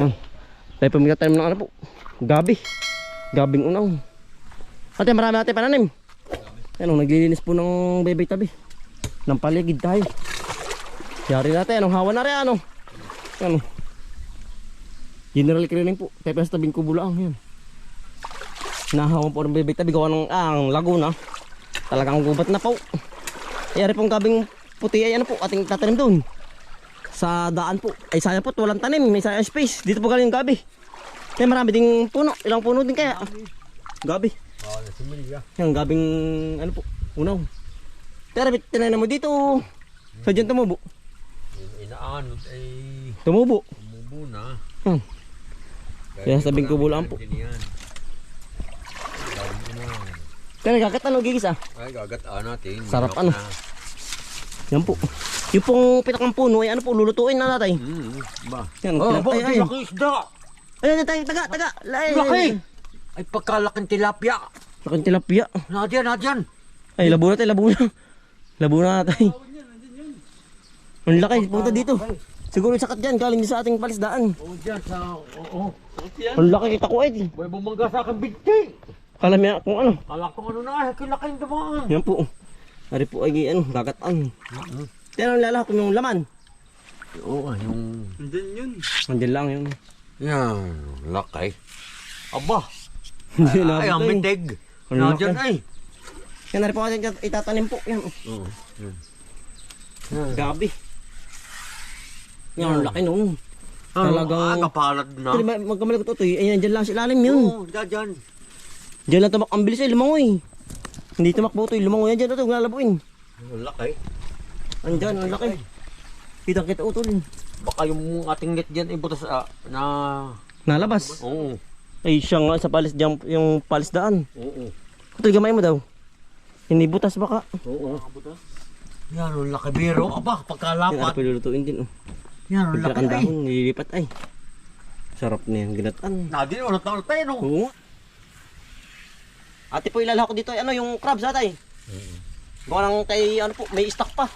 Tayo pumigay tayo ng ano po. Gabi. Gabing unaw. Ate, marami natin pananim. Ano, naglilinis po ng bebay tabi. Ng paligid tayo. Yari natin, anong hawa na rin, ano? Ano? General cleaning po. Tayo sa tabing kubo lang, yan. Nahawan po ng bebay tabi. Gawa ng Laguna. Talagang gubat na po. Yari pong gabing puti ay ano po, ating tatanim doon. Sa daan po. Ay sayang po, walang tanim. May sayang space. Dito po galing yung gabi. Kaya marami ding puno. Ilang puno din kaya. Gabi. Yung gabing ano po, unaw. Pero tinanim mo dito. Sa dyan tumubo. Inaanod ay Tumubo. tumubo na. Kaya sabing kubo lang po. Kaya nagkakat ano gigis ah. Ay gagataan natin. Sarap ano. Yan po. Yung pong pinakang puno ay ano po, lulutuin na natin. Ba? Yan, Ay, laki isda. Ayun, taga. Laki. Ay pagkalaking tilapia. Laking tilapia. Nadyan. Ay, labo na tayo, labo na tayo. Ang laki, punta dito. Siguro yung sakat dyan, galing sa ating palisdaan. Oo, dyan sa, oo. Ang laki, kita ko eh. May bumangga sa akin binti. Kala niya kung ano. Kala ko ano na, kilaking dumaan. Yan po. Ari po ay ano, gagataan. Pero ang lalaki yung laman. Oo, yung... Nandiyan lang yun. Yan, lakay. Aba, Hindi na. ay ang bitig. Ang laki. Nadyan ay. Yan, ari po kasi itatanim po. Yan. Oo. Gabi. Yan, ang laki nung. Talagang... Kapalad na. Pero magkamali ko ito eh. Ayan, dyan lang sa ilalim yun. Oo, dyan. Diyan lang tumak. Ang bilis eh, lumangoy. Hindi tumakbo ito, lumangoy. Yan dyan ito, lalabuin. Ang lakay. Andyan, ang laki. Kitang kita utol. Baka yung ating net dyan ibutas na... Nalabas. Oo. Ay siya nga sa palis dyan, yung palisdaan. Oo. Kutoy gamay mo daw. Hindi butas baka. Oo. Yan, ang laki biro. Aba, Yan, pagkalapat. pilulutuin din. Oh. Yan, ang laki Pagkakan ay. dahon, nililipat ay. Sarap na yan, ginatan. Nadin, ulit na ulit tayo, no? Oo. Ate po ilalha ko dito, ano yung crabs atay? Gawa ng tay, ano po, may stock pa.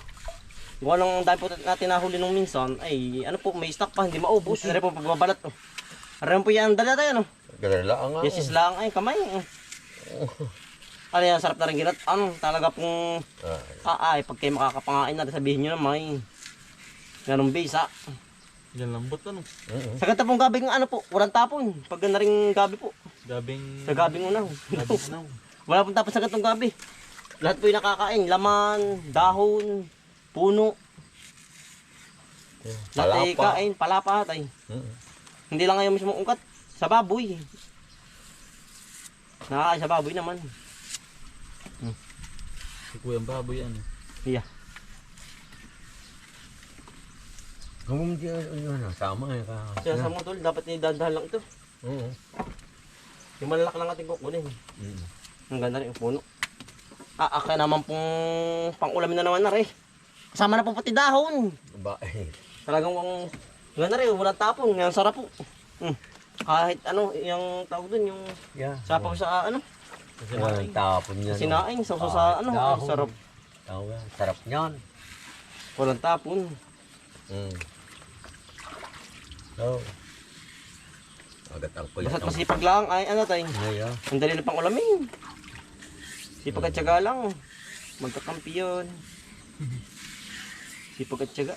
Gawa ng dahil po natin nahuli nung minsan, ay ano po, may stock pa, hindi maubos. Ano po, pagbabalat. Oh. Ano po yan, dala tayo, no? Galala nga. Yes, lang ay kamay. Ano yan, sarap na rin ginat. Ano, talaga pong ay, pag kayo makakapangain natin, sabihin nyo na may ganong bisa. Yan lambot ano. Sa ganda pong gabing ano po, walang tapon. Pag na rin gabi po. Gabing... Sa gabing unaw. Gabing unaw. Wala pong tapon sa gantong gabi. Lahat po yung nakakain. Laman, dahon, puno. Lahat ay Palapa. kain, palapa tay. Hindi lang ngayon mismo ungkat. Sa baboy. Nakakain sa baboy naman. Si Kuyang Baboy ano. Iya. Kung di ano, sama eh. Kaya sa mga tol, dapat nidadahan lang ito. Oo. Yung malalaki lang ating kukunin. Ang ganda rin yung puno. Kaya naman pong pang-ulamin na naman na rin. Kasama na po pati dahon. Ba eh. Talagang ganda rin, walang tapon. Ang sarap po. Kahit ano, yung tawag dun, yung Yeah. sapaw sa ano, Walang tapon yan. sinaing, sa ano, ay, dahon. sarap. Sarap niyan. Walang tapon. Oh. Agad ang kulit. Basta't masipag lang, ay ano tayo. Ngayon. Ang dali na pang ulamin. Sipag at tiyaga lang. Magkakampi yun. Sipag at tiyaga.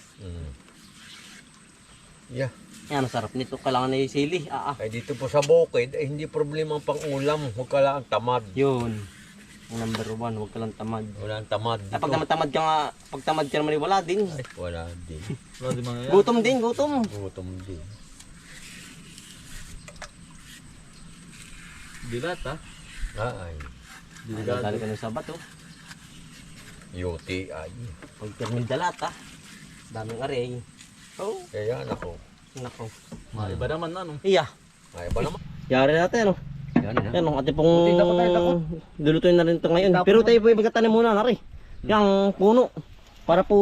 Yeah. Yan, ang sarap nito. Kailangan na yung sili. Ay dito po sa bukid, ay hindi problema ang pang-ulam. Huwag ka lang tamad. Yun. Ang number 1, huwag ka lang tamad. Wala ang tamad. Pag tamad ka nga, pag tamad ka naman, wala din. Ay, wala din. Wala di mga yan. Gutom din, gutom. Gutom din. Dilat ha. Ay. Delikado. Dali ka ng sabat, oh. UTI. Pag termil dalat, ha. Daming aray. Oh, Kaya nako. nako. Iba naman ano. Iya. Ay ba naman? Yari natin, ano. Yan na. Yan, ang ating pong lulutuin na rin ito ngayon. Pero tayo po yung magkatanim muna, nari. Yung puno. Para po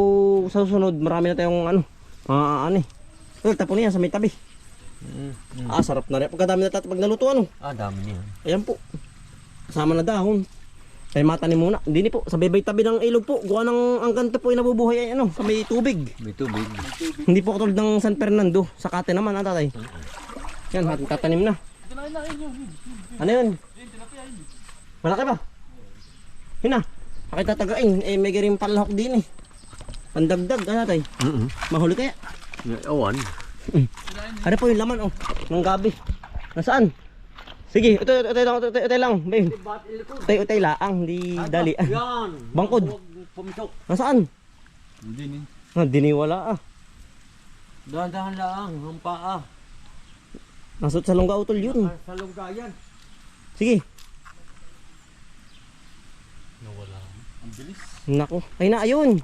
sa susunod, marami na tayong ano. Ano eh. Tapon niya sa may tabi. Sarap na rin. Pagkadami na tayo pag naluto, ano. Dami niya. Ayan po. Kasama na dahon. Tayo matanim muna. Hindi po. Sa bebay tabi ng ilog po. Gawa ng ang ganito po yung nabubuhay ay ano. Sa may tubig. May tubig. Hindi po katulad ng San Fernando. Sa Kate naman, tatay. Yan, ating tatanim na. Ano yun? Malaki ba? Yun na. Aking tatagain. Eh, may garing palahok din eh. Pandagdag, ano tayo? Mahuli kaya? Awan. Ano po yung laman oh, ng gabi. Nasaan? Sige, utay lang, babe. Utay laang, di dali. Yan. Bangkod. Pumisok. Nasaan? Hindi ni. Diniwala ah. Dahan-dahan lang. Ang paa. Nasot sa lungga utol yun. Sa lunggayan. Sige. Nawala. Ang bilis. Nako. Ay na, ayun.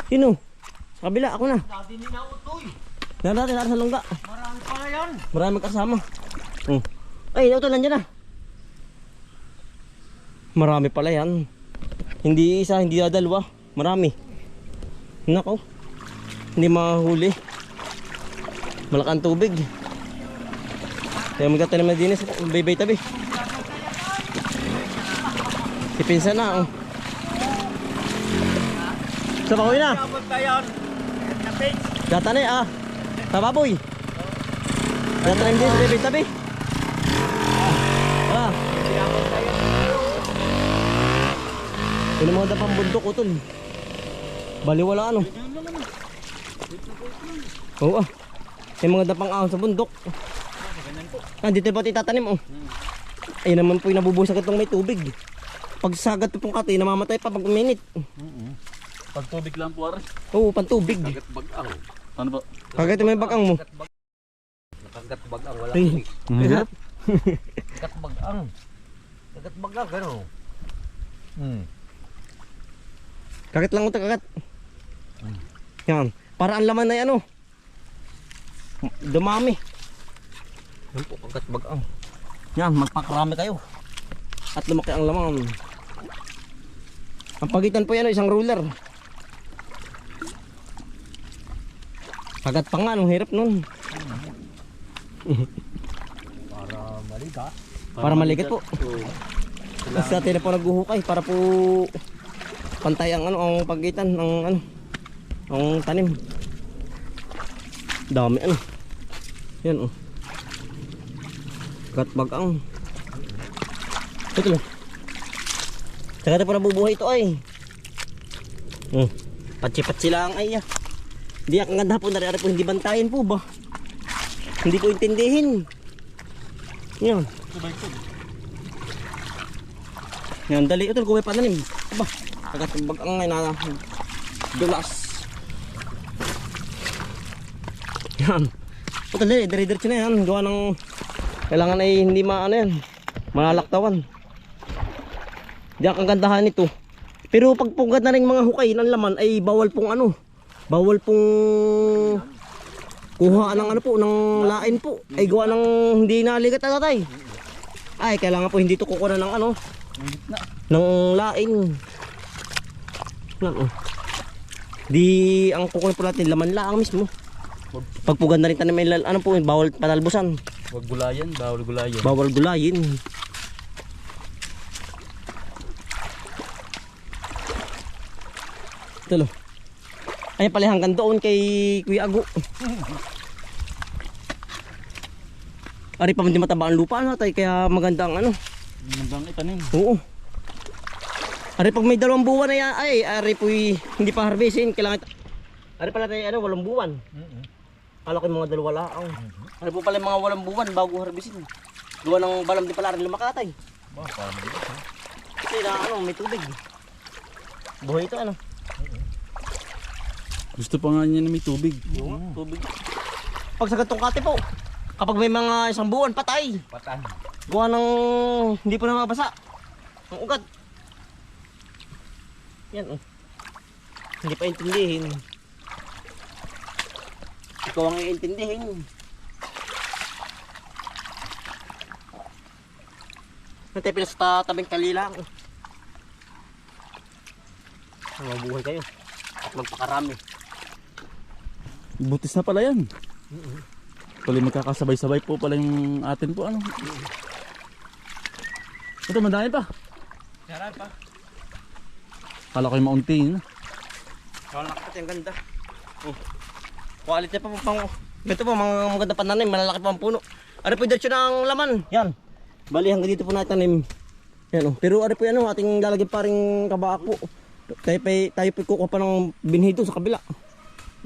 Sino? Sa kabila, ako na. Dati ninautoy. Natin sa lungga. Marami pala yan. Marami kasama. Ay, utol nandiyan na. Marami pala yan. Hindi isa, hindi dalawa. Marami. Nako. Hindi mahuli. Malakang tubig. Kaya magkatanim na din sa baybay tabi. Si pinsan na oh. Sa bakoy na. Abot ka yan. Napit. Datanay ah. Tababoy. Datanay din sa baybay tabi. Ah. Ito mga dapang bundok utol. Baliwala ano. Oo ah. May mga dapang ahon sa bundok. Dito pa itatanim oh. Ayun naman po yung nabubuhay sa gatong may tubig. Pag sagat pong kati, namamatay pa pag minute. Pag tubig lang po aray. Oo, pantubig. Kagat bagang. Ano ba? Kagati may bakang mo. Nakagat bagang. Wala Ay, kami. hirap. Kagat bagang. Kagat bagang. Gano'n. Kagat lang ito, kagat. Yan. Para ang laman na yan oh. Dumami. Yan po, kagat bagang. Yan, magpakarami kayo. At lumaki ang laman. Ang pagitan po yan oh, isang ruler. Kagat pa nga, anong hirap nun. Para maligat. Para maligat po. Sa atin na po naghuhukay para po pantay ang ano, ang pagitan ng ano, ang tanim. Dami ano. Yan oh. Katbagang. Ito lang. Saka ito po nabubuhay ito ay. Patsi-patsi lang ay ah. Hindi ang ganda po, nari po hindi bantayin po ba? Hindi ko intindihin. Yan. Yan, dali. Ito, kung may pananim. Aba, kagatubag ang ngay na dulas. Yan. Ito, dali. Dari-diretso na yan. Gawa ng kailangan ay hindi maano yan. Malalaktawan. Hindi ang kagandahan nito. Pero pag pugat na rin mga hukay ng laman ay bawal pong ano. Bawal pong kuha ng ano po, ng lain po. Ay gawa ng hindi naligat na tatay. Ay, kailangan po hindi ito kukuha ng ano. Ng lain. Lang oh. Di ang kukuha po natin laman lang mismo. Pagpugan na rin tayo may ano po, bawal patalbusan. Huwag gulayan, bawal gulayan. Bawal gulayin. Ito lo. Ay pala hanggang doon kay Kuya Ago. Ari pa hindi mataba ang lupa na tayo kaya maganda ang ano. Magandang itanim. Oo. Ari pag may 2 buwan na yan, ay ari po hindi pa harvestin, kailangan. Ari pala tayo ano, 8 buwan. Kala ko yung mga 2 lang. Ari po pala yung mga 8 buwan bago harvestin. Gawa ng balam di pala rin lumakatay. Ba, parang bilis ha. Kasi na ano, may tubig. Buhay ito ano. Gusto pa nga niya na may tubig. Tubig. Pag sa gantong kate po, kapag may mga 1 buwan patay. Patan. Gawa ng hindi pa na mabasa. Ang ugat. Yan oh. Hindi pa intindihin. Ikaw ang iintindihin. Nantay pila sa tabing kalilang. Mabuhay kayo. At magpakarami. Butis na pala yan. Pala magkakasabay-sabay po pala yung atin po ano. Ito madami pa. Sarap pa. Kala ko yung maunti na. Kala nakapit yung ganda. Oh. Quality pa pang Ito po, mga maganda pananim, malalaki pa ang puno. Ano po yung diretsyo ng laman? Yan. Bali, hanggang dito po natin yan oh. Pero ano po yan oh, ating lalagyan pa rin kabaak po. Tayo po kukuha pa ng binhi doon sa kabila.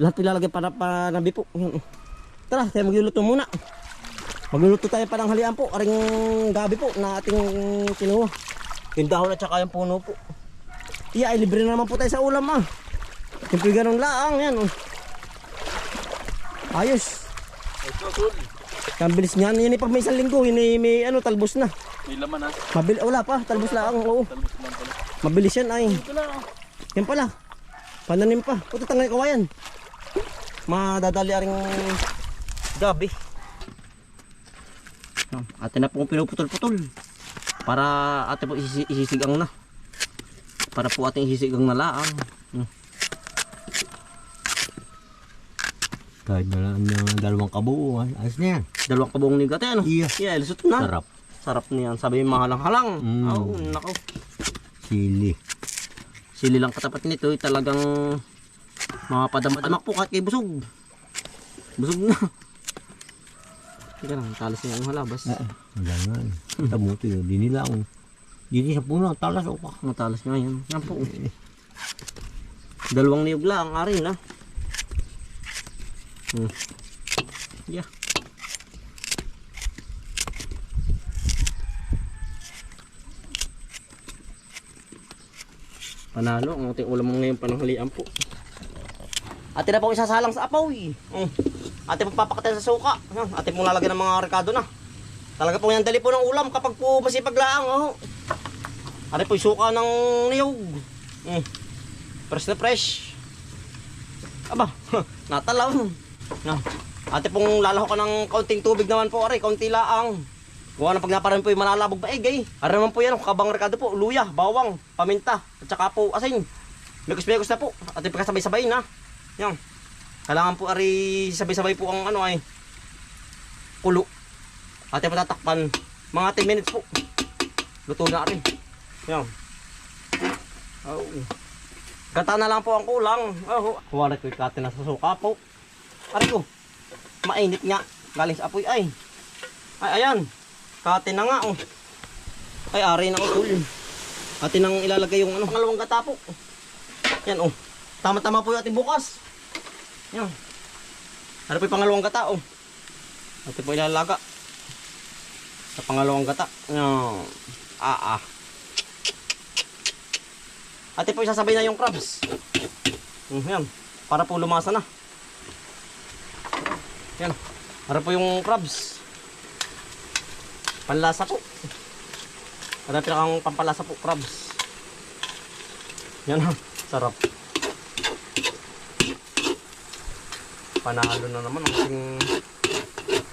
Lahat ilalagay para panabi po. Yan oh. Tara, tayo magluluto muna. Magluluto tayo pa ng halian po. Aring gabi po na ating kinuha. Yung dahon at saka yung puno po. Iya, ay libre na naman po tayo sa ulam ah. Siyempre ganun laang yan oh. Ayos. Ang bilis niyan. Yan pag may isang linggo, may ano, talbos na. May laman ha. Wala pa, talbos lang. Oo. Talbos lang pala. Mabilis yan ay. Yan pala. Pananim pa. Puto tangay kawayan. Madadali aring gabi. Ate na pong pinuputol-putol. Para ate po isisigang na. Para po ating isisigang na laang. Kahit na lang ng dalawang kabuuan. Ayos na yan. Dalawang kabuong ni ate ano? Iya. Yeah, lusot na. Sarap. Sarap niyan. Sabi yung mahalang-halang. Oo, nako. Sili. Sili lang katapat nito, talagang mapadamak po kahit kay busog. Busog na. Teka lang, talas niya ang halabas. Wala nga. Tamuti yun. Di nila ang... Di sa puno. Talas o ka. Matalas nga yan. Yan po. Dalawang niyog lang, arin ha. Yeah. Panalo ang ating ulam ngayon pananghalian po. Ate na po isasalang sa apoy. Ate po papakatan sa suka. Ate po lalagyan ng mga rekado na. Talaga po yan dali po ng ulam kapag po masipag laang. Oh. Ate po yung suka ng niyog. Fresh na fresh. Aba, natalaw. Ate pong lalaho ka ng kaunting tubig naman po. Aray, kaunti laang. Gawa na pag naparan po yung malalabog ba gay. Aray naman po yan, kabang rekado po. Luya, bawang, paminta, at saka po asin. Mekos-mekos na po. Ate pagkasabay-sabay na. Yan. Kailangan po ari sabay-sabay po ang ano ay kulo. Ate patatakpan. Mga 10 minutes po. Luto na rin. Yan. Oh. Gata na lang po ang kulang. Oh, kuwalit ko ikate na sa suka po. Aray ko. Mainit nga. Galing sa apoy ay. Ay ayan. Kate na nga oh. Ay ari na utul. Ate nang ilalagay yung ano, pangalawang gata po. Yan oh. Tama-tama po yung ating bukas. Yan. Ano po yung pangalawang gata oh. Ate po ilalaga. Sa pangalawang gata. Yan. Ate po isasabay na yung crabs. Yan. Para po lumasa na. Yan. Para po yung crabs. Panlasa po. Para pinakang pampalasa po crabs. Yan ha. Sarap. Panalo na naman ang ating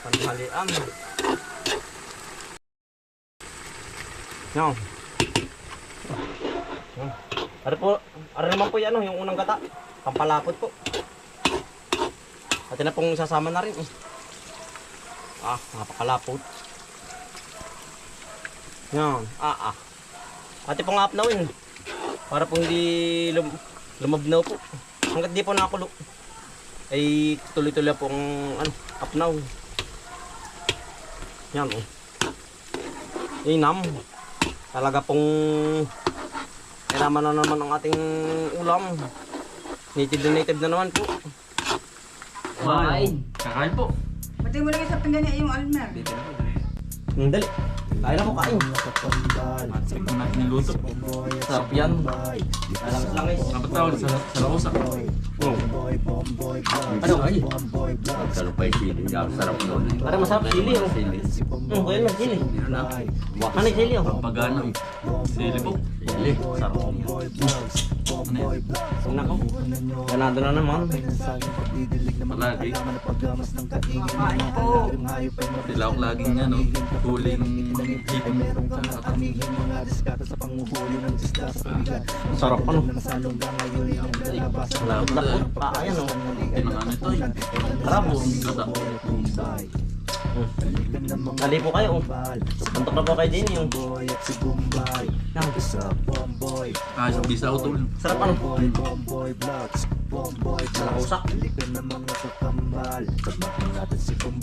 panhalian. Yan. Ara naman po yan, yung unang gata. Pampalapot po. At na pong sasama na rin. Napakalapot. Yan. Ate pong apnawin. Para po hindi lumabnaw po. Hanggat di po nakakulo. Ay tuloy-tuloy pong apnaw. Yan oh. Inam. Talaga pong kailangan na naman ang ating ulam. Native na naman po. Kakain po. Pati mo lang sa pinggan niya yung almer. Dali. Kaya na po kain. Sarap po natin niluto. Sarap yan. Langis. Napatawal sa lausa. Ano ay? Sarap pa yung sili. Sarap nun. Para masarap sili oh. Kaya lang sili. Ano yung sili oh? Pagano. Sili po. Sili. Sarap. Nako. Ganado na naman. Palagi. Kain po. Sila ako laging huling hipon. Sarap ano. Malapot. Ayan oh. Pinangano ito eh. Krabos. Gata. Balikan ng mga Ali po kayo. bal. Antok na po kayo din yung. Boy at si Bombay. Sa Bomboy. Isang bisa utol. Sarap ano? Bomboy vlogs. Bomboy vlogs. Usak. Balikan ng mga kakambal. Pagmakan natin si Bombay.